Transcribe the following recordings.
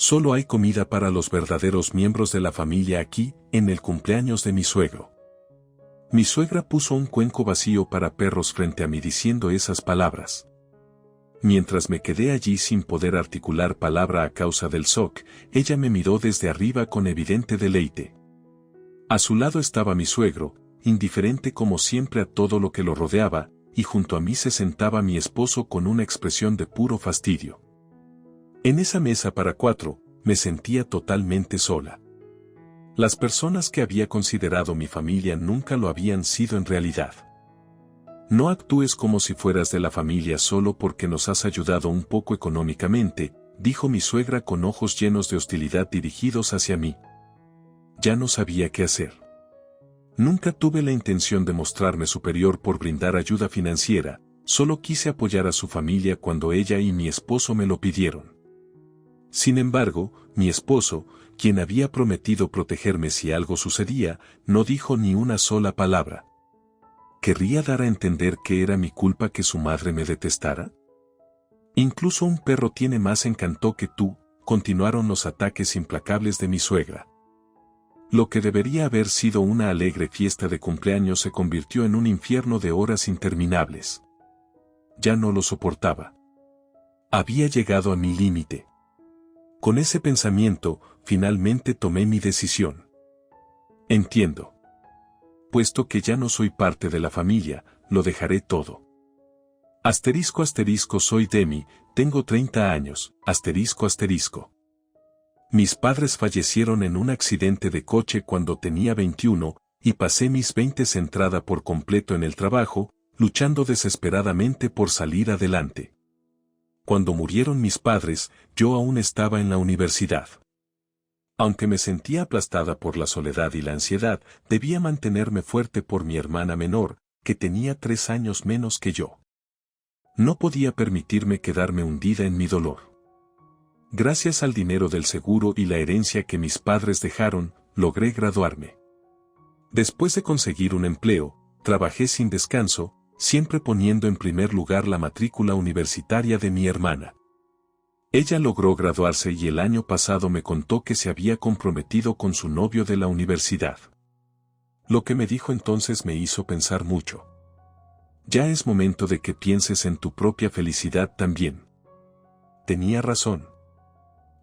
Solo hay comida para los verdaderos miembros de la familia aquí, en el cumpleaños de mi suegro. Mi suegra puso un cuenco vacío para perros frente a mí diciendo esas palabras. Mientras me quedé allí sin poder articular palabra a causa del shock, ella me miró desde arriba con evidente deleite. A su lado estaba mi suegro, indiferente como siempre a todo lo que lo rodeaba, y junto a mí se sentaba mi esposo con una expresión de puro fastidio. En esa mesa para 4, me sentía totalmente sola. Las personas que había considerado mi familia nunca lo habían sido en realidad. No actúes como si fueras de la familia solo porque nos has ayudado un poco económicamente, dijo mi suegra con ojos llenos de hostilidad dirigidos hacia mí. Ya no sabía qué hacer. Nunca tuve la intención de mostrarme superior por brindar ayuda financiera, solo quise apoyar a su familia cuando ella y mi esposo me lo pidieron. Sin embargo, mi esposo, quien había prometido protegerme si algo sucedía, no dijo ni una sola palabra. ¿Querría dar a entender que era mi culpa que su madre me detestara? Incluso un perro tiene más encanto que tú, continuaron los ataques implacables de mi suegra. Lo que debería haber sido una alegre fiesta de cumpleaños se convirtió en un infierno de horas interminables. Ya no lo soportaba. Había llegado a mi límite. Con ese pensamiento, finalmente tomé mi decisión. Entiendo. Puesto que ya no soy parte de la familia, lo dejaré todo. Asterisco asterisco soy Demi, tengo 30 años, asterisco asterisco. Mis padres fallecieron en un accidente de coche cuando tenía 21, y pasé mis 20 centrada por completo en el trabajo, luchando desesperadamente por salir adelante. Cuando murieron mis padres, yo aún estaba en la universidad. Aunque me sentía aplastada por la soledad y la ansiedad, debía mantenerme fuerte por mi hermana menor, que tenía 3 años menos que yo. No podía permitirme quedarme hundida en mi dolor. Gracias al dinero del seguro y la herencia que mis padres dejaron, logré graduarme. Después de conseguir un empleo, trabajé sin descanso, siempre poniendo en primer lugar la matrícula universitaria de mi hermana. Ella logró graduarse y el año pasado me contó que se había comprometido con su novio de la universidad. Lo que me dijo entonces me hizo pensar mucho. Ya es momento de que pienses en tu propia felicidad también. Tenía razón.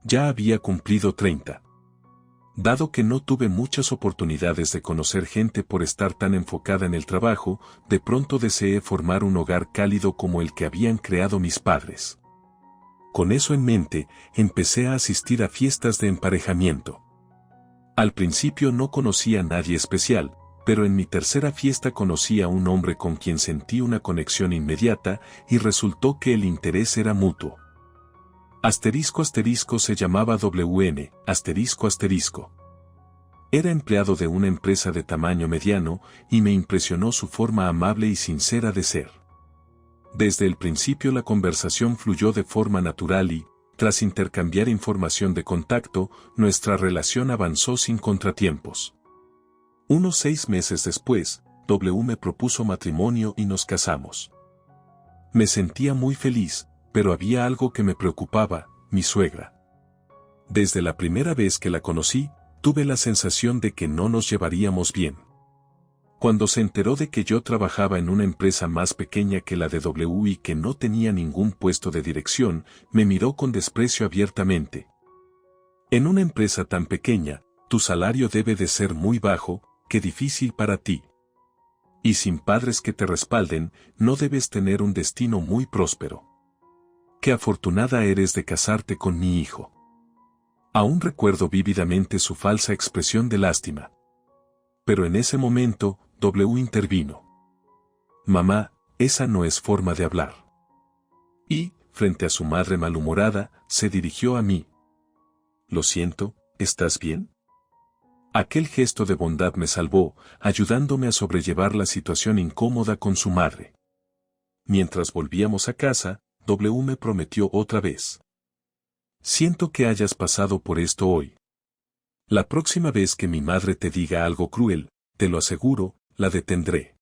Ya había cumplido 30. Dado que no tuve muchas oportunidades de conocer gente por estar tan enfocada en el trabajo, de pronto deseé formar un hogar cálido como el que habían creado mis padres. Con eso en mente, empecé a asistir a fiestas de emparejamiento. Al principio no conocía a nadie especial, pero en mi tercera fiesta conocí a un hombre con quien sentí una conexión inmediata y resultó que el interés era mutuo. Asterisco asterisco se llamaba WN, asterisco asterisco. Era empleado de una empresa de tamaño mediano y me impresionó su forma amable y sincera de ser. Desde el principio la conversación fluyó de forma natural y, tras intercambiar información de contacto, nuestra relación avanzó sin contratiempos. Unos 6 meses después, W me propuso matrimonio y nos casamos. Me sentía muy feliz, pero había algo que me preocupaba, mi suegra. Desde la primera vez que la conocí, tuve la sensación de que no nos llevaríamos bien. Cuando se enteró de que yo trabajaba en una empresa más pequeña que la de W y que no tenía ningún puesto de dirección, me miró con desprecio abiertamente. En una empresa tan pequeña, tu salario debe de ser muy bajo, qué difícil para ti. Y sin padres que te respalden, no debes tener un destino muy próspero. Qué afortunada eres de casarte con mi hijo. Aún recuerdo vívidamente su falsa expresión de lástima. Pero en ese momento, W intervino. Mamá, esa no es forma de hablar. Y, frente a su madre malhumorada, se dirigió a mí. Lo siento, ¿estás bien? Aquel gesto de bondad me salvó, ayudándome a sobrellevar la situación incómoda con su madre. Mientras volvíamos a casa, W me prometió otra vez. Siento que hayas pasado por esto hoy. La próxima vez que mi madre te diga algo cruel, te lo aseguro, la detendré.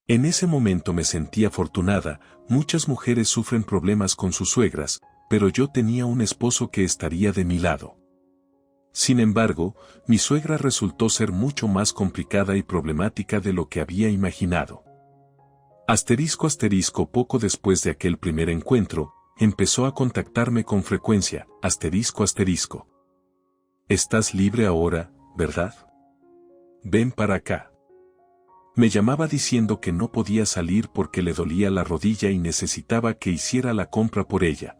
En ese momento me sentí afortunada, muchas mujeres sufren problemas con sus suegras, pero yo tenía un esposo que estaría de mi lado. Sin embargo, mi suegra resultó ser mucho más complicada y problemática de lo que había imaginado. Poco después de aquel primer encuentro, empezó a contactarme con frecuencia, Estás libre ahora, ¿verdad? Ven para acá. Me llamaba diciendo que no podía salir porque le dolía la rodilla y necesitaba que hiciera la compra por ella.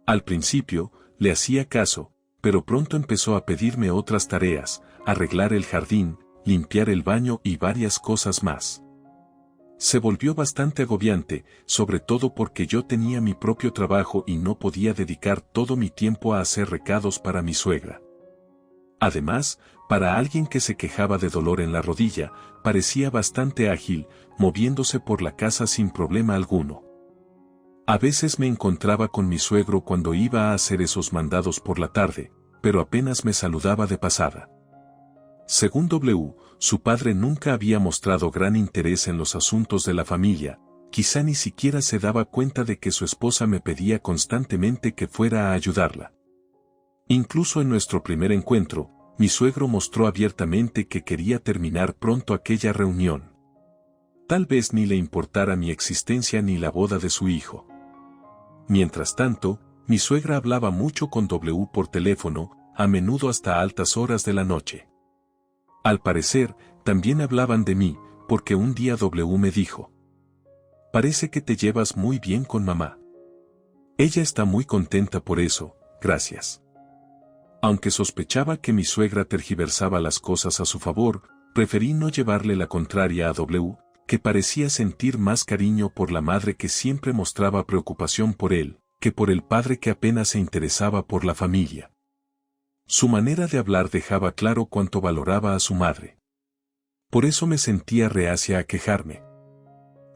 Al principio, le hacía caso, pero pronto empezó a pedirme otras tareas, arreglar el jardín, limpiar el baño y varias cosas más. Se volvió bastante agobiante, sobre todo porque yo tenía mi propio trabajo y no podía dedicar todo mi tiempo a hacer recados para mi suegra. Además, para alguien que se quejaba de dolor en la rodilla, parecía bastante ágil, moviéndose por la casa sin problema alguno. A veces me encontraba con mi suegro cuando iba a hacer esos mandados por la tarde, pero apenas me saludaba de pasada. Según su padre nunca había mostrado gran interés en los asuntos de la familia, quizá ni siquiera se daba cuenta de que su esposa me pedía constantemente que fuera a ayudarla. Incluso en nuestro primer encuentro, mi suegro mostró abiertamente que quería terminar pronto aquella reunión. Tal vez ni le importara mi existencia ni la boda de su hijo. Mientras tanto, mi suegra hablaba mucho con por teléfono, a menudo hasta altas horas de la noche. Al parecer, también hablaban de mí, porque un día me dijo: parece que te llevas muy bien con mamá. Ella está muy contenta por eso, gracias. Aunque sospechaba que mi suegra tergiversaba las cosas a su favor, preferí no llevarle la contraria a que parecía sentir más cariño por la madre que siempre mostraba preocupación por él, que por el padre que apenas se interesaba por la familia. Su manera de hablar dejaba claro cuánto valoraba a su madre. Por eso me sentía reacia a quejarme.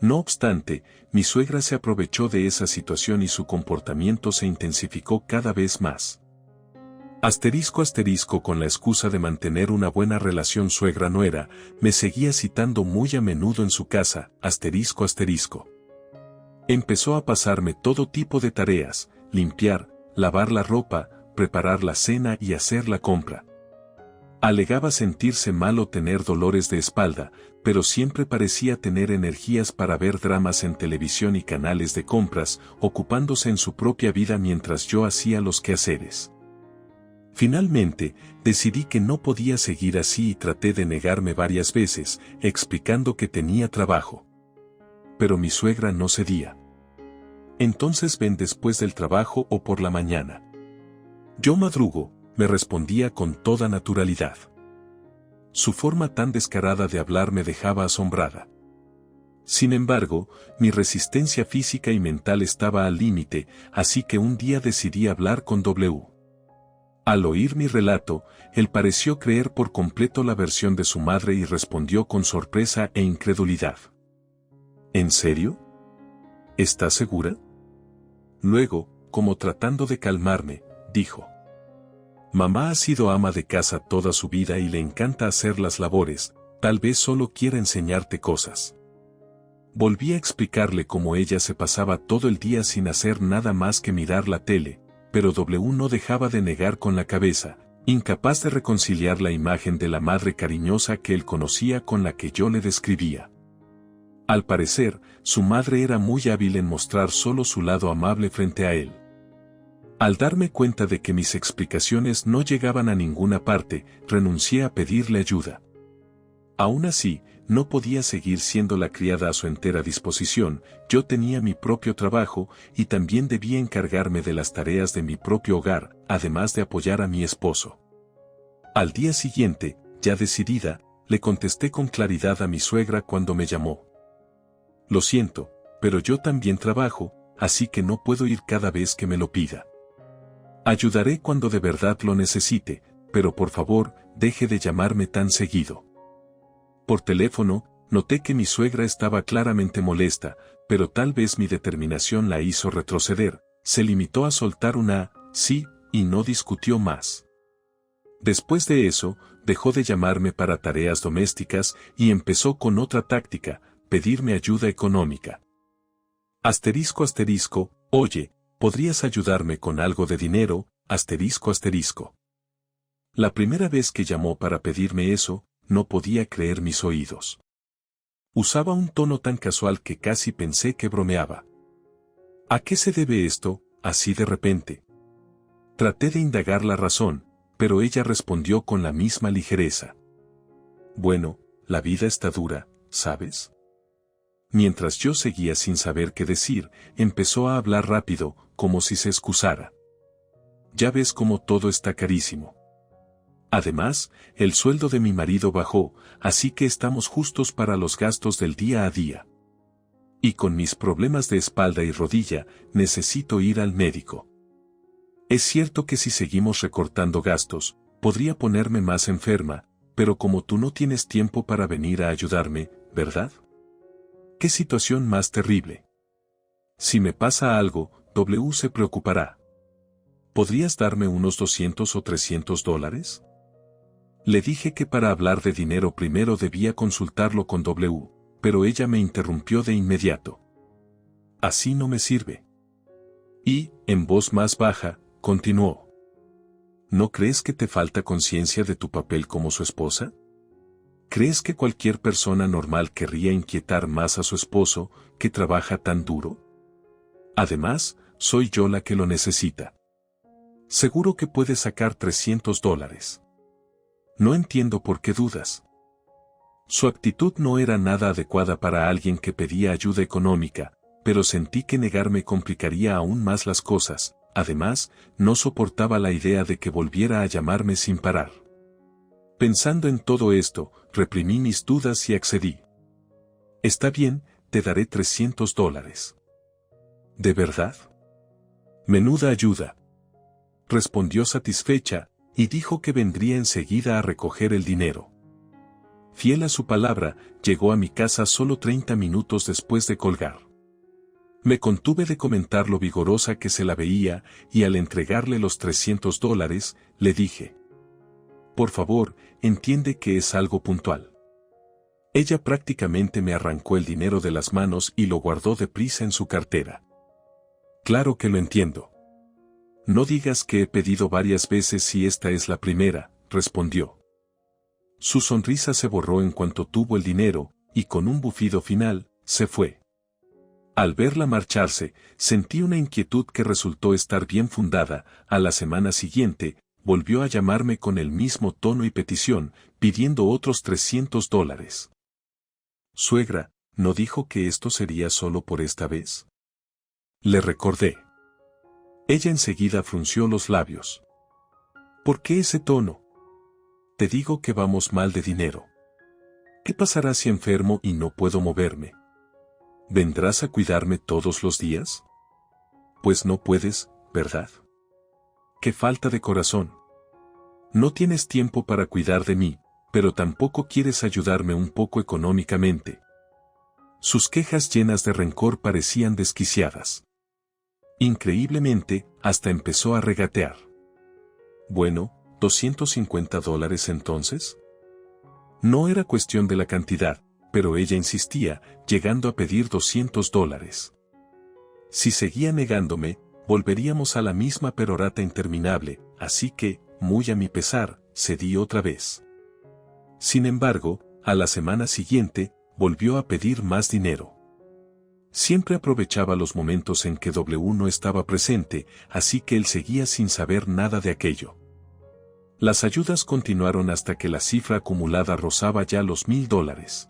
No obstante, mi suegra se aprovechó de esa situación y su comportamiento se intensificó cada vez más. Con la excusa de mantener una buena relación suegra-nuera, me seguía citando muy a menudo en su casa, Empezó a pasarme todo tipo de tareas, limpiar, lavar la ropa, preparar la cena y hacer la compra. Alegaba sentirse mal o tener dolores de espalda, pero siempre parecía tener energías para ver dramas en televisión y canales de compras, ocupándose en su propia vida mientras yo hacía los quehaceres. Finalmente, decidí que no podía seguir así y traté de negarme varias veces, explicando que tenía trabajo. Pero mi suegra no cedía. Entonces ven después del trabajo o por la mañana. Yo madrugo, me respondía con toda naturalidad. Su forma tan descarada de hablar me dejaba asombrada. Sin embargo, mi resistencia física y mental estaba al límite, así que un día decidí hablar con Al oír mi relato, él pareció creer por completo la versión de su madre y respondió con sorpresa e incredulidad. ¿En serio? ¿Estás segura? Luego, como tratando de calmarme, dijo: mamá ha sido ama de casa toda su vida y le encanta hacer las labores, tal vez solo quiera enseñarte cosas. Volví a explicarle cómo ella se pasaba todo el día sin hacer nada más que mirar la tele, pero no dejaba de negar con la cabeza, incapaz de reconciliar la imagen de la madre cariñosa que él conocía con la que yo le describía. Al parecer, su madre era muy hábil en mostrar solo su lado amable frente a él. Al darme cuenta de que mis explicaciones no llegaban a ninguna parte, renuncié a pedirle ayuda. Aún así, no podía seguir siendo la criada a su entera disposición, yo tenía mi propio trabajo y también debía encargarme de las tareas de mi propio hogar, además de apoyar a mi esposo. Al día siguiente, ya decidida, le contesté con claridad a mi suegra cuando me llamó. Lo siento, pero yo también trabajo, así que no puedo ir cada vez que me lo pida. Ayudaré cuando de verdad lo necesite, pero por favor, deje de llamarme tan seguido. Por teléfono, noté que mi suegra estaba claramente molesta, pero tal vez mi determinación la hizo retroceder, se limitó a soltar una sí, y no discutió más. Después de eso, dejó de llamarme para tareas domésticas y empezó con otra táctica, pedirme ayuda económica. Oye, ¿Podrías ayudarme con algo de dinero? Asterisco asterisco. La primera vez que llamó para pedirme eso, no podía creer mis oídos. Usaba un tono tan casual que casi pensé que bromeaba. ¿A qué se debe esto, así de repente? Traté de indagar la razón, pero ella respondió con la misma ligereza. Bueno, la vida está dura, ¿sabes? Mientras yo seguía sin saber qué decir, empezó a hablar rápido, como si se excusara. Ya ves cómo todo está carísimo. Además, el sueldo de mi marido bajó, así que estamos justos para los gastos del día a día. Y con mis problemas de espalda y rodilla, necesito ir al médico. Es cierto que si seguimos recortando gastos, podría ponerme más enferma, pero como tú no tienes tiempo para venir a ayudarme, ¿verdad? ¿Qué situación más terrible? Si me pasa algo, W se preocupará. ¿Podrías darme unos 200 o 300 dólares? Le dije que para hablar de dinero primero debía consultarlo con W, pero ella me interrumpió de inmediato. Así no me sirve. Y, en voz más baja, continuó. ¿No crees que te falta conciencia de tu papel como su esposa? ¿Crees que cualquier persona normal querría inquietar más a su esposo, que trabaja tan duro? Además, soy yo la que lo necesita. Seguro que puedes sacar 300 dólares. No entiendo por qué dudas. Su actitud no era nada adecuada para alguien que pedía ayuda económica, pero sentí que negarme complicaría aún más las cosas. Además, no soportaba la idea de que volviera a llamarme sin parar. Pensando en todo esto, reprimí mis dudas y accedí. Está bien, te daré 300 dólares. ¿De verdad? Menuda ayuda. Respondió satisfecha, y dijo que vendría enseguida a recoger el dinero. Fiel a su palabra, llegó a mi casa solo 30 minutos después de colgar. Me contuve de comentar lo vigorosa que se la veía, y al entregarle los 300 dólares, le dije: por favor, entiende que es algo puntual. Ella prácticamente me arrancó el dinero de las manos y lo guardó deprisa en su cartera. Claro que lo entiendo. No digas que he pedido varias veces si esta es la primera, respondió. Su sonrisa se borró en cuanto tuvo el dinero, y con un bufido final, se fue. Al verla marcharse, sentí una inquietud que resultó estar bien fundada. A la semana siguiente, volvió a llamarme con el mismo tono y petición, pidiendo otros 300 dólares. Suegra, ¿no dijo que esto sería solo por esta vez? Le recordé. Ella enseguida frunció los labios. ¿Por qué ese tono? Te digo que vamos mal de dinero. ¿Qué pasará si enfermo y no puedo moverme? ¿Vendrás a cuidarme todos los días? Pues no puedes, ¿verdad? ¡Qué falta de corazón! No tienes tiempo para cuidar de mí, pero tampoco quieres ayudarme un poco económicamente. Sus quejas llenas de rencor parecían desquiciadas. Increíblemente, hasta empezó a regatear. Bueno, ¿250 dólares entonces? No era cuestión de la cantidad, pero ella insistía, llegando a pedir 200 dólares. Si seguía negándome, volveríamos a la misma perorata interminable, así que, muy a mi pesar, cedí otra vez. Sin embargo, a la semana siguiente, volvió a pedir más dinero. Siempre aprovechaba los momentos en que W no estaba presente, así que él seguía sin saber nada de aquello. Las ayudas continuaron hasta que la cifra acumulada rozaba ya los $1000.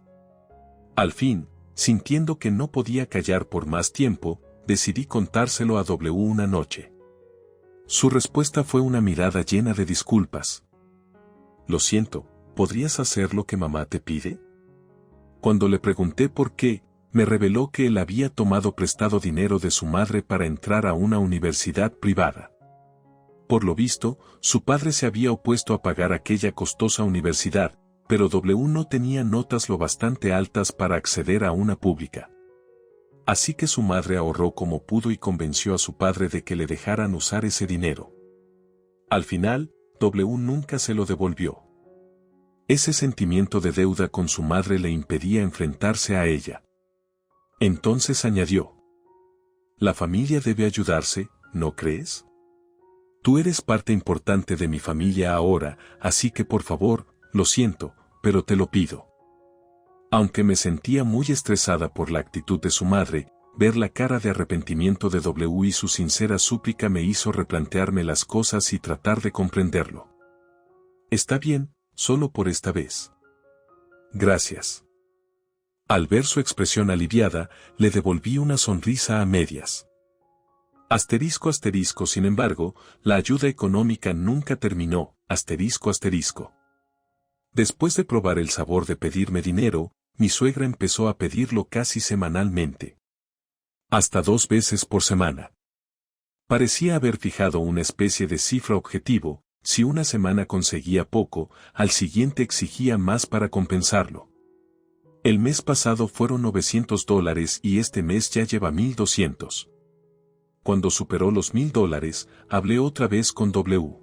Al fin, sintiendo que no podía callar por más tiempo, decidí contárselo a W una noche. Su respuesta fue una mirada llena de disculpas. Lo siento, ¿podrías hacer lo que mamá te pide? Cuando le pregunté por qué, me reveló que él había tomado prestado dinero de su madre para entrar a una universidad privada. Por lo visto, su padre se había opuesto a pagar aquella costosa universidad, pero W no tenía notas lo bastante altas para acceder a una pública. Así que su madre ahorró como pudo y convenció a su padre de que le dejaran usar ese dinero. Al final, W nunca se lo devolvió. Ese sentimiento de deuda con su madre le impedía enfrentarse a ella. Entonces añadió: la familia debe ayudarse, ¿no crees? Tú eres parte importante de mi familia ahora, así que por favor, lo siento, pero te lo pido. Aunque me sentía muy estresada por la actitud de su madre, ver la cara de arrepentimiento de W y su sincera súplica me hizo replantearme las cosas y tratar de comprenderlo. Está bien, solo por esta vez. Gracias. Al ver su expresión aliviada, le devolví una sonrisa a medias. Asterisco asterisco, sin embargo, la ayuda económica nunca terminó, asterisco asterisco. Después de probar el sabor de pedirme dinero, mi suegra empezó a pedirlo casi semanalmente. Hasta 2 veces por semana. Parecía haber fijado una especie de cifra objetivo, si una semana conseguía poco, al siguiente exigía más para compensarlo. El mes pasado fueron $900 y este mes ya lleva 1,200. Cuando superó los $1,000, hablé otra vez con W.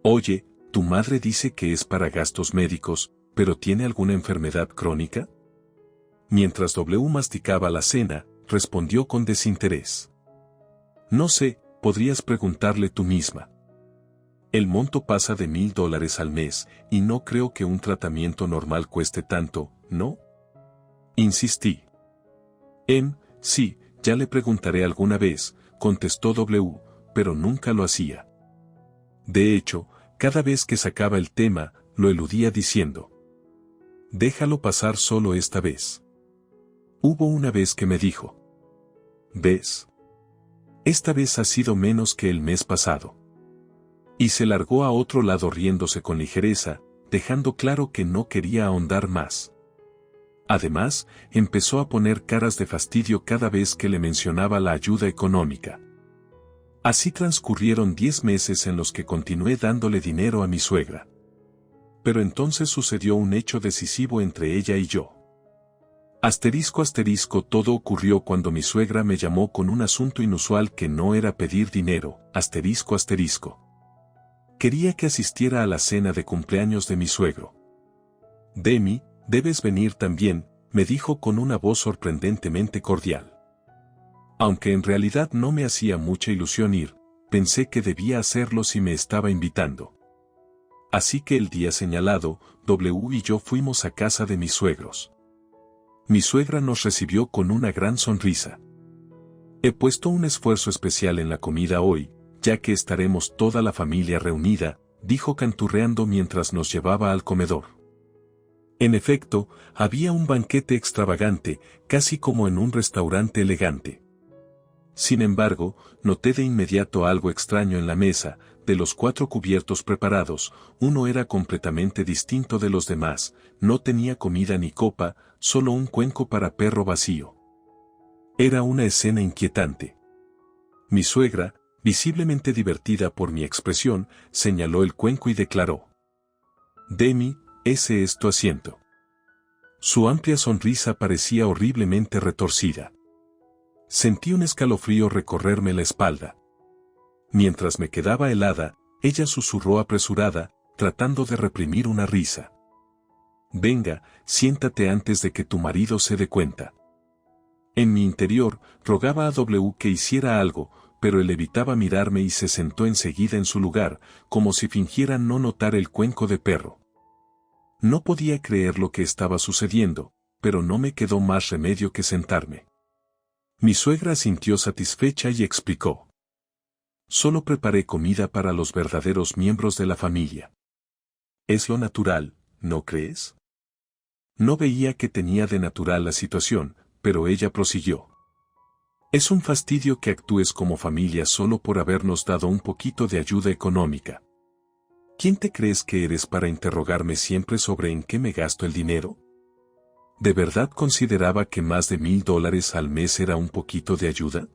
Oye, tu madre dice que es para gastos médicos, ¿pero tiene alguna enfermedad crónica? Mientras W masticaba la cena, respondió con desinterés. No sé, podrías preguntarle tú misma. El monto pasa de $1,000 al mes, y no creo que un tratamiento normal cueste tanto, ¿no? Insistí. Sí, ya le preguntaré alguna vez, contestó W, pero nunca lo hacía. De hecho, cada vez que sacaba el tema, lo eludía diciendo: déjalo pasar solo esta vez. Hubo una vez que me dijo: ¿ves? Esta vez ha sido menos que el mes pasado. Y se largó a otro lado riéndose con ligereza, dejando claro que no quería ahondar más. Además, empezó a poner caras de fastidio cada vez que le mencionaba la ayuda económica. Así transcurrieron 10 meses en los que continué dándole dinero a mi suegra. Pero entonces sucedió un hecho decisivo entre ella y yo. Asterisco asterisco, todo ocurrió cuando mi suegra me llamó con un asunto inusual que no era pedir dinero, asterisco asterisco. Quería que asistiera a la cena de cumpleaños de mi suegro. Demi, debes venir también, me dijo con una voz sorprendentemente cordial. Aunque en realidad no me hacía mucha ilusión ir, pensé que debía hacerlo si me estaba invitando. Así que el día señalado, W y yo fuimos a casa de mis suegros. Mi suegra nos recibió con una gran sonrisa. He puesto un esfuerzo especial en la comida hoy, ya que estaremos toda la familia reunida, dijo canturreando mientras nos llevaba al comedor. En efecto, había un banquete extravagante, casi como en un restaurante elegante. Sin embargo, noté de inmediato algo extraño en la mesa. De los 4 cubiertos preparados, uno era completamente distinto de los demás, no tenía comida ni copa, solo un cuenco para perro vacío. Era una escena inquietante. Mi suegra, visiblemente divertida por mi expresión, señaló el cuenco y declaró: Demi, ese es tu asiento. Su amplia sonrisa parecía horriblemente retorcida. Sentí un escalofrío recorrerme la espalda. Mientras me quedaba helada, ella susurró apresurada, tratando de reprimir una risa. Venga, siéntate antes de que tu marido se dé cuenta. En mi interior, rogaba a W que hiciera algo, pero él evitaba mirarme y se sentó enseguida en su lugar, como si fingiera no notar el cuenco de perro. No podía creer lo que estaba sucediendo, pero no me quedó más remedio que sentarme. Mi suegra sintió satisfecha y explicó: solo preparé comida para los verdaderos miembros de la familia. Es lo natural, ¿no crees? No veía que tenía de natural la situación, pero ella prosiguió: es un fastidio que actúes como familia solo por habernos dado un poquito de ayuda económica. ¿Quién te crees que eres para interrogarme siempre sobre en qué me gasto el dinero? ¿De verdad consideraba que más de $1,000 al mes era un poquito de ayuda?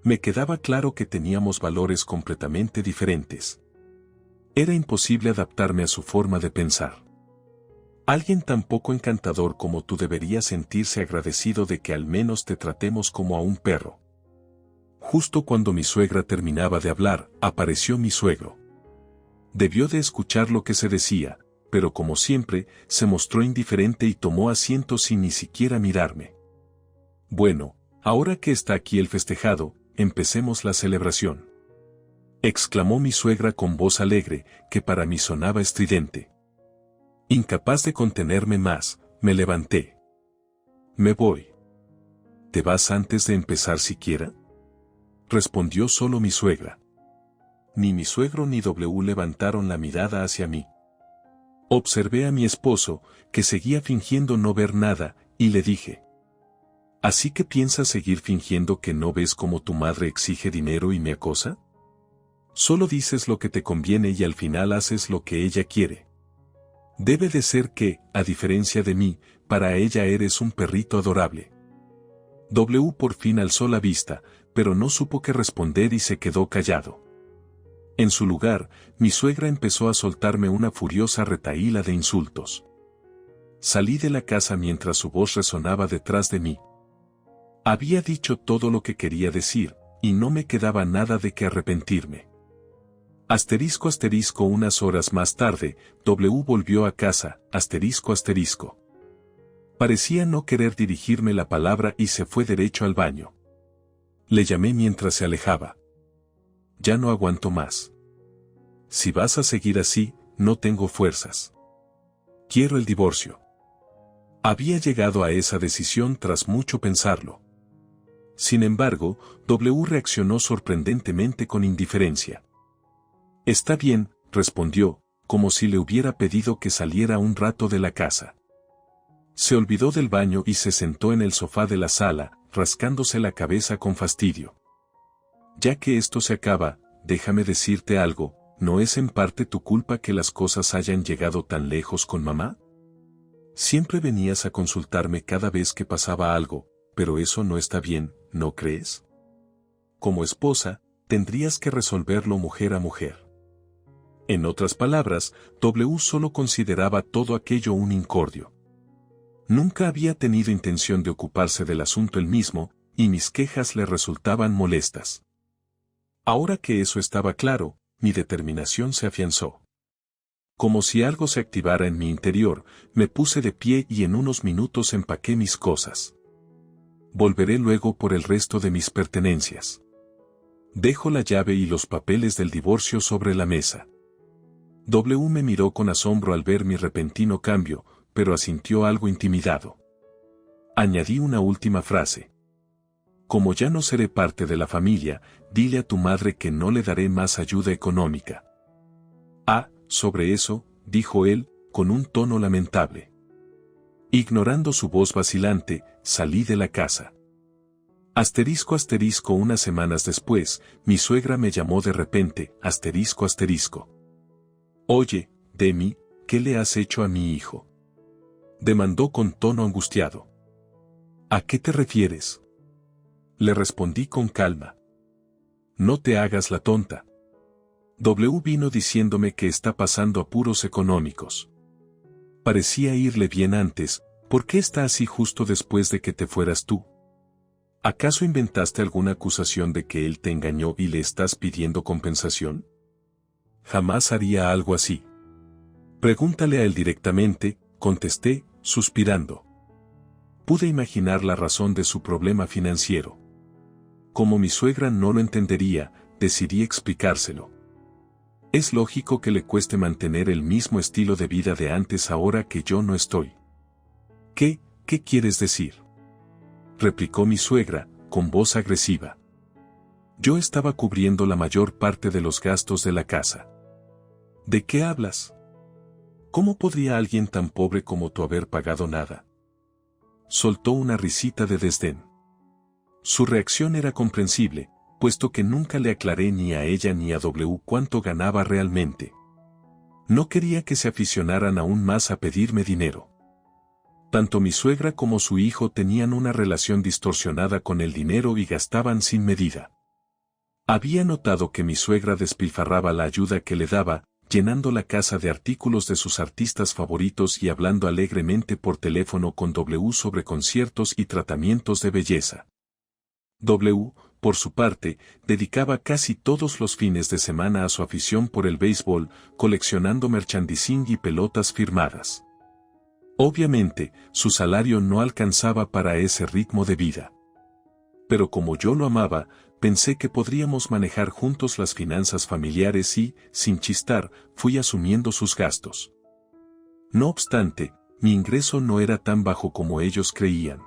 Me quedaba claro que teníamos valores completamente diferentes. Era imposible adaptarme a su forma de pensar. Alguien tan poco encantador como tú debería sentirse agradecido de que al menos te tratemos como a un perro. Justo cuando mi suegra terminaba de hablar, apareció mi suegro. Debió de escuchar lo que se decía, pero como siempre, se mostró indiferente y tomó asiento sin ni siquiera mirarme. Bueno, ahora que está aquí el festejado, empecemos la celebración. Exclamó mi suegra con voz alegre, que para mí sonaba estridente. Incapaz de contenerme más, me levanté. Me voy. ¿Te vas antes de empezar siquiera? Respondió solo mi suegra. Ni mi suegro ni W levantaron la mirada hacia mí. Observé a mi esposo, que seguía fingiendo no ver nada, y le dije: ¿así que piensas seguir fingiendo que no ves cómo tu madre exige dinero y me acosa? Solo dices lo que te conviene y al final haces lo que ella quiere. Debe de ser que, a diferencia de mí, para ella eres un perrito adorable. W por fin alzó la vista, pero no supo qué responder y se quedó callado. En su lugar, mi suegra empezó a soltarme una furiosa retahíla de insultos. Salí de la casa mientras su voz resonaba detrás de mí. Había dicho todo lo que quería decir, y no me quedaba nada de que arrepentirme. Asterisco asterisco unas horas más tarde, W volvió a casa, asterisco asterisco. Parecía no querer dirigirme la palabra y se fue derecho al baño. Le llamé mientras se alejaba. Ya no aguanto más. Si vas a seguir así, no tengo fuerzas. Quiero el divorcio. Había llegado a esa decisión tras mucho pensarlo. Sin embargo, W reaccionó sorprendentemente con indiferencia. Está bien, respondió, como si le hubiera pedido que saliera un rato de la casa. Se olvidó del baño y se sentó en el sofá de la sala, rascándose la cabeza con fastidio. Ya que esto se acaba, déjame decirte algo, ¿no es en parte tu culpa que las cosas hayan llegado tan lejos con mamá? Siempre venías a consultarme cada vez que pasaba algo, pero eso no está bien, ¿no crees? Como esposa, tendrías que resolverlo mujer a mujer. En otras palabras, W solo consideraba todo aquello un incordio. Nunca había tenido intención de ocuparse del asunto él mismo, y mis quejas le resultaban molestas. Ahora que eso estaba claro, mi determinación se afianzó. Como si algo se activara en mi interior, me puse de pie y en unos minutos empaqué mis cosas. Volveré luego por el resto de mis pertenencias. Dejo la llave y los papeles del divorcio sobre la mesa. W me miró con asombro al ver mi repentino cambio, pero asintió algo intimidado. Añadí una última frase. Como ya no seré parte de la familia, dile a tu madre que no le daré más ayuda económica. Ah, sobre eso, dijo él, con un tono lamentable. Ignorando su voz vacilante, salí de la casa. Asterisco asterisco unas semanas después, mi suegra me llamó de repente, asterisco asterisco. Oye, Demi, ¿qué le has hecho a mi hijo? Demandó con tono angustiado. ¿A qué te refieres? Le respondí con calma. No te hagas la tonta. W vino diciéndome que está pasando apuros económicos. Parecía irle bien antes, ¿por qué está así justo después de que te fueras tú? ¿Acaso inventaste alguna acusación de que él te engañó y le estás pidiendo compensación? Jamás haría algo así. Pregúntale a él directamente, contesté, suspirando. Pude imaginar la razón de su problema financiero. Como mi suegra no lo entendería, decidí explicárselo. Es lógico que le cueste mantener el mismo estilo de vida de antes ahora que yo no estoy. ¿Qué quieres decir? Replicó mi suegra, con voz agresiva. Yo estaba cubriendo la mayor parte de los gastos de la casa. ¿De qué hablas? ¿Cómo podría alguien tan pobre como tú haber pagado nada? Soltó una risita de desdén. Su reacción era comprensible, puesto que nunca le aclaré ni a ella ni a W cuánto ganaba realmente. No quería que se aficionaran aún más a pedirme dinero. Tanto mi suegra como su hijo tenían una relación distorsionada con el dinero y gastaban sin medida. Había notado que mi suegra despilfarraba la ayuda que le daba, llenando la casa de artículos de sus artistas favoritos y hablando alegremente por teléfono con W sobre conciertos y tratamientos de belleza. W, por su parte, dedicaba casi todos los fines de semana a su afición por el béisbol, coleccionando merchandising y pelotas firmadas. Obviamente, su salario no alcanzaba para ese ritmo de vida. Pero como yo lo amaba, pensé que podríamos manejar juntos las finanzas familiares y, sin chistar, fui asumiendo sus gastos. No obstante, mi ingreso no era tan bajo como ellos creían.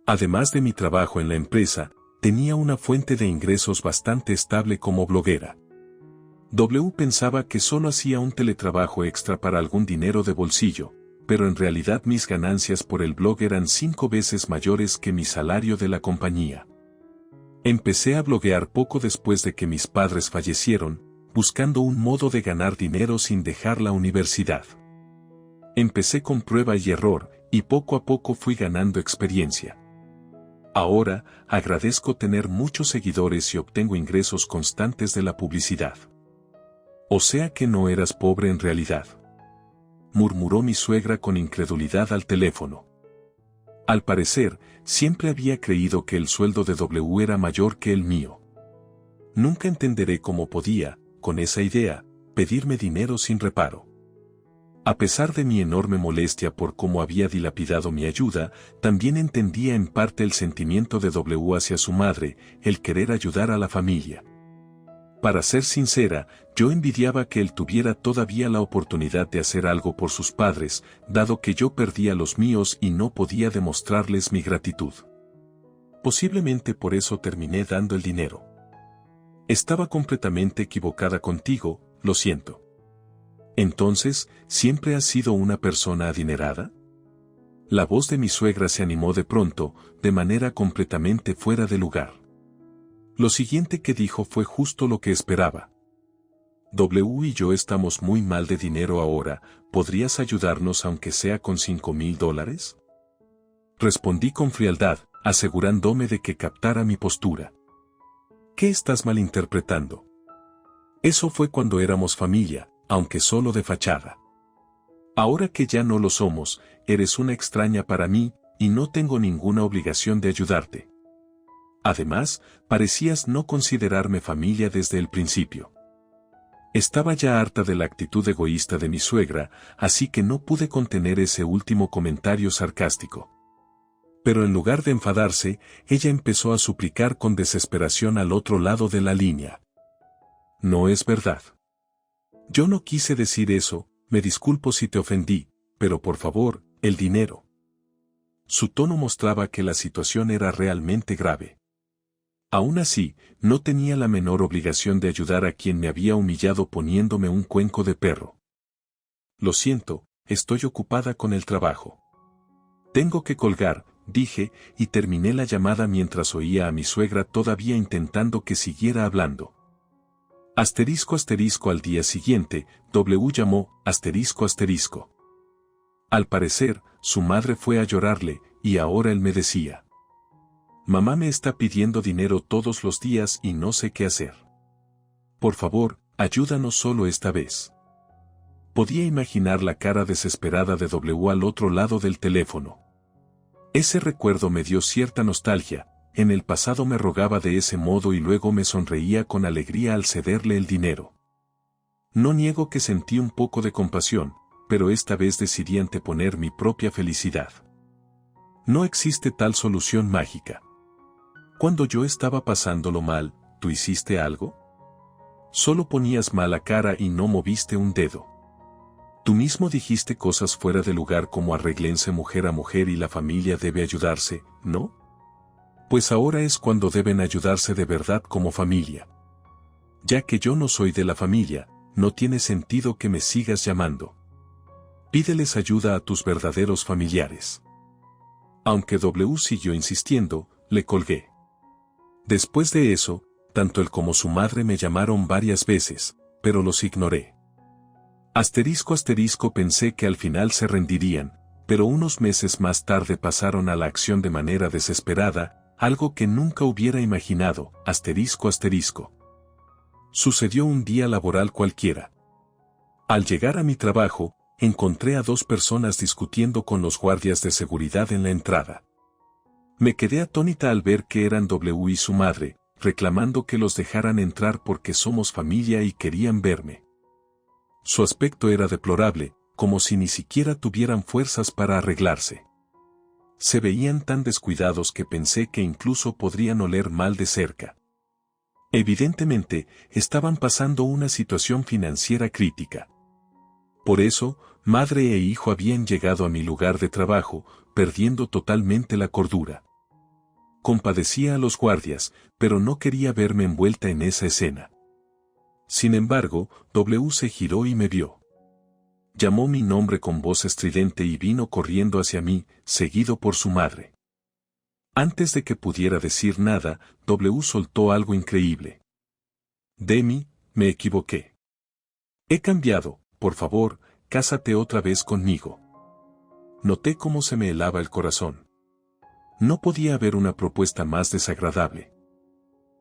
Además de mi trabajo en la empresa, tenía una fuente de ingresos bastante estable como bloguera. W pensaba que solo hacía un teletrabajo extra para algún dinero de bolsillo, pero en realidad mis ganancias por el blog eran 5 veces mayores que mi salario de la compañía. Empecé a bloguear poco después de que mis padres fallecieron, buscando un modo de ganar dinero sin dejar la universidad. Empecé con prueba y error, y poco a poco fui ganando experiencia. Ahora, agradezco tener muchos seguidores y obtengo ingresos constantes de la publicidad. O sea que no eras pobre en realidad, murmuró mi suegra con incredulidad al teléfono. Al parecer, siempre había creído que el sueldo de W era mayor que el mío. Nunca entenderé cómo podía, con esa idea, pedirme dinero sin reparo. A pesar de mi enorme molestia por cómo había dilapidado mi ayuda, también entendía en parte el sentimiento de W hacia su madre, el querer ayudar a la familia. Para ser sincera, yo envidiaba que él tuviera todavía la oportunidad de hacer algo por sus padres, dado que yo perdía los míos y no podía demostrarles mi gratitud. Posiblemente por eso terminé dando el dinero. Estaba completamente equivocada contigo, lo siento. Entonces, ¿siempre has sido una persona adinerada? La voz de mi suegra se animó de pronto, de manera completamente fuera de lugar. Lo siguiente que dijo fue justo lo que esperaba. W y yo estamos muy mal de dinero ahora, ¿podrías ayudarnos aunque sea con $5,000? Respondí con frialdad, asegurándome de que captara mi postura. ¿Qué estás malinterpretando? Eso fue cuando éramos familia, aunque solo de fachada. Ahora que ya no lo somos, eres una extraña para mí, y no tengo ninguna obligación de ayudarte. Además, parecías no considerarme familia desde el principio. Estaba ya harta de la actitud egoísta de mi suegra, así que no pude contener ese último comentario sarcástico. Pero en lugar de enfadarse, ella empezó a suplicar con desesperación al otro lado de la línea. No es verdad. Yo no quise decir eso, me disculpo si te ofendí, pero por favor, el dinero. Su tono mostraba que la situación era realmente grave. Aún así, no tenía la menor obligación de ayudar a quien me había humillado poniéndome un cuenco de perro. Lo siento, estoy ocupada con el trabajo. Tengo que colgar, dije, y terminé la llamada mientras oía a mi suegra todavía intentando que siguiera hablando. *** Al día siguiente, W llamó, ***. Al parecer, su madre fue a llorarle, y ahora él me decía: mamá me está pidiendo dinero todos los días y no sé qué hacer. Por favor, ayúdanos solo esta vez. Podía imaginar la cara desesperada de W al otro lado del teléfono. Ese recuerdo me dio cierta nostalgia, en el pasado me rogaba de ese modo y luego me sonreía con alegría al cederle el dinero. No niego que sentí un poco de compasión, pero esta vez decidí anteponer mi propia felicidad. No existe tal solución mágica. Cuando yo estaba pasándolo mal, ¿tú hiciste algo? Solo ponías mala cara y no moviste un dedo. Tú mismo dijiste cosas fuera de lugar como arréglense mujer a mujer y la familia debe ayudarse, ¿no? Pues ahora es cuando deben ayudarse de verdad como familia. Ya que yo no soy de la familia, no tiene sentido que me sigas llamando. Pídeles ayuda a tus verdaderos familiares. Aunque W siguió insistiendo, le colgué. Después de eso, tanto él como su madre me llamaron varias veces, pero los ignoré. Pensé que al final se rendirían, pero unos meses más tarde pasaron a la acción de manera desesperada, algo que nunca hubiera imaginado, ***. Sucedió un día laboral cualquiera. Al llegar a mi trabajo, encontré a 2 personas discutiendo con los guardias de seguridad en la entrada. Me quedé atónita al ver que eran W y su madre, reclamando que los dejaran entrar porque somos familia y querían verme. Su aspecto era deplorable, como si ni siquiera tuvieran fuerzas para arreglarse. Se veían tan descuidados que pensé que incluso podrían oler mal de cerca. Evidentemente, estaban pasando una situación financiera crítica. Por eso, madre e hijo habían llegado a mi lugar de trabajo, perdiendo totalmente la cordura. Compadecía a los guardias, pero no quería verme envuelta en esa escena. Sin embargo, W se giró y me vio. Llamó mi nombre con voz estridente y vino corriendo hacia mí, seguido por su madre. Antes de que pudiera decir nada, W soltó algo increíble. Demi, me equivoqué. He cambiado, por favor, cásate otra vez conmigo. Noté cómo se me helaba el corazón. No podía haber una propuesta más desagradable.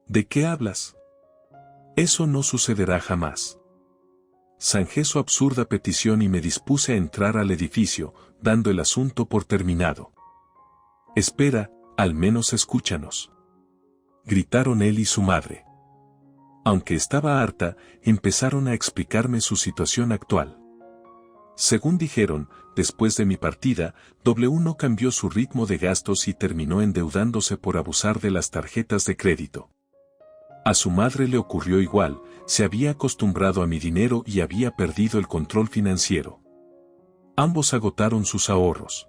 ¿De qué hablas? Eso no sucederá jamás. Zanjé su absurda petición y me dispuse a entrar al edificio, dando el asunto por terminado. Espera, al menos escúchanos. Gritaron él y su madre. Aunque estaba harta, empezaron a explicarme su situación actual. Según dijeron, después de mi partida, W no cambió su ritmo de gastos y terminó endeudándose por abusar de las tarjetas de crédito. A su madre le ocurrió igual, se había acostumbrado a mi dinero y había perdido el control financiero. Ambos agotaron sus ahorros.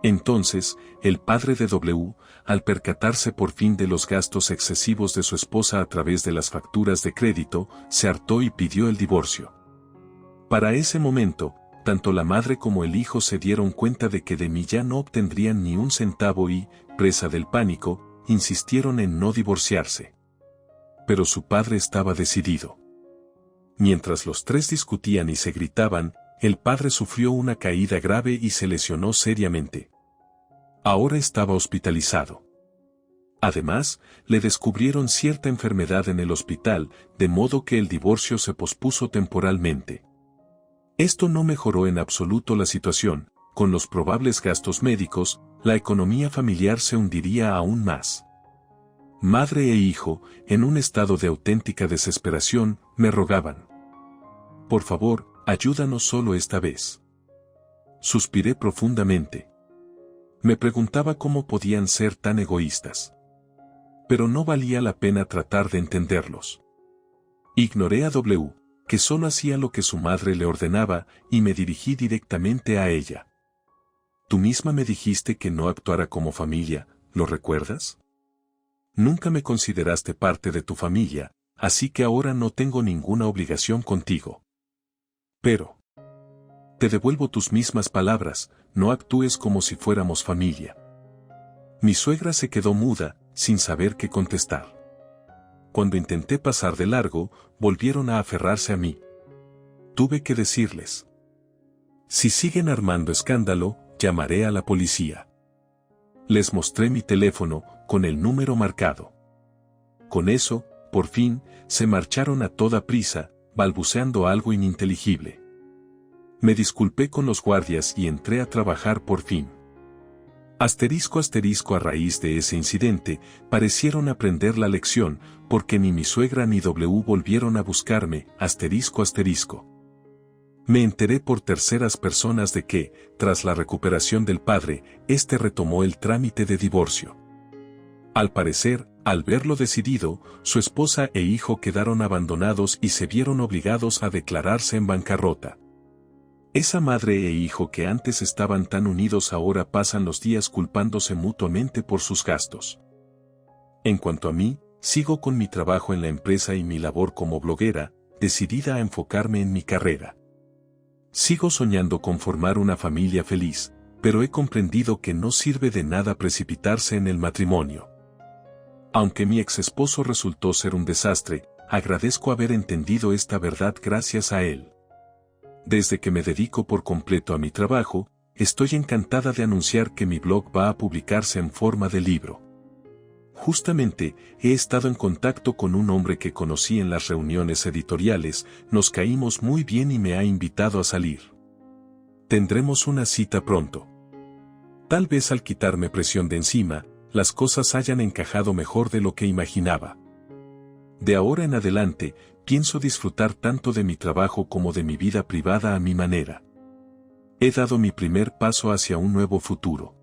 Entonces, el padre de W, al percatarse por fin de los gastos excesivos de su esposa a través de las facturas de crédito, se hartó y pidió el divorcio. Para ese momento, tanto la madre como el hijo se dieron cuenta de que de mí ya no obtendrían ni un centavo y, presa del pánico, insistieron en no divorciarse. Pero su padre estaba decidido. Mientras los tres discutían y se gritaban, el padre sufrió una caída grave y se lesionó seriamente. Ahora estaba hospitalizado. Además, le descubrieron cierta enfermedad en el hospital, de modo que el divorcio se pospuso temporalmente. Esto no mejoró en absoluto la situación, con los probables gastos médicos, la economía familiar se hundiría aún más. Madre e hijo, en un estado de auténtica desesperación, me rogaban. Por favor, ayúdanos solo esta vez. Suspiré profundamente. Me preguntaba cómo podían ser tan egoístas. Pero no valía la pena tratar de entenderlos. Ignoré a W, que solo hacía lo que su madre le ordenaba, y me dirigí directamente a ella. Tú misma me dijiste que no actuara como familia, ¿lo recuerdas? Nunca me consideraste parte de tu familia, así que ahora no tengo ninguna obligación contigo. Pero te devuelvo tus mismas palabras, no actúes como si fuéramos familia. Mi suegra se quedó muda, sin saber qué contestar. Cuando intenté pasar de largo, volvieron a aferrarse a mí. Tuve que decirles: si siguen armando escándalo, llamaré a la policía. Les mostré mi teléfono, con el número marcado. Con eso, por fin, se marcharon a toda prisa, balbuceando algo ininteligible. Me disculpé con los guardias y entré a trabajar por fin. Asterisco asterisco a raíz de ese incidente, parecieron aprender la lección, porque ni mi suegra ni W volvieron a buscarme, asterisco asterisco. Me enteré por terceras personas de que, tras la recuperación del padre, este retomó el trámite de divorcio. Al parecer, al verlo decidido, su esposa e hijo quedaron abandonados y se vieron obligados a declararse en bancarrota. Esa madre e hijo que antes estaban tan unidos ahora pasan los días culpándose mutuamente por sus gastos. En cuanto a mí, sigo con mi trabajo en la empresa y mi labor como bloguera, decidida a enfocarme en mi carrera. Sigo soñando con formar una familia feliz, pero he comprendido que no sirve de nada precipitarse en el matrimonio. Aunque mi ex esposo resultó ser un desastre, agradezco haber entendido esta verdad gracias a él. Desde que me dedico por completo a mi trabajo, estoy encantada de anunciar que mi blog va a publicarse en forma de libro. Justamente, he estado en contacto con un hombre que conocí en las reuniones editoriales, nos caímos muy bien y me ha invitado a salir. Tendremos una cita pronto. Tal vez al quitarme presión de encima, las cosas hayan encajado mejor de lo que imaginaba. De ahora en adelante, pienso disfrutar tanto de mi trabajo como de mi vida privada a mi manera. He dado mi primer paso hacia un nuevo futuro.